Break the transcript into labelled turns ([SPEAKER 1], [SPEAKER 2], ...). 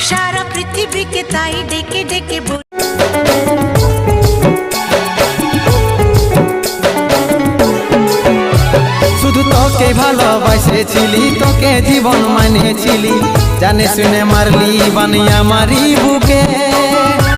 [SPEAKER 1] সারা পৃথিবীকে তাই ডেকে ডেকে
[SPEAKER 2] শুধু তোকে ভালোবাসেছিলি, তোকে জীবন মানেছিলি, জানে শুনে মারলি বানিয়া মারি বুকে।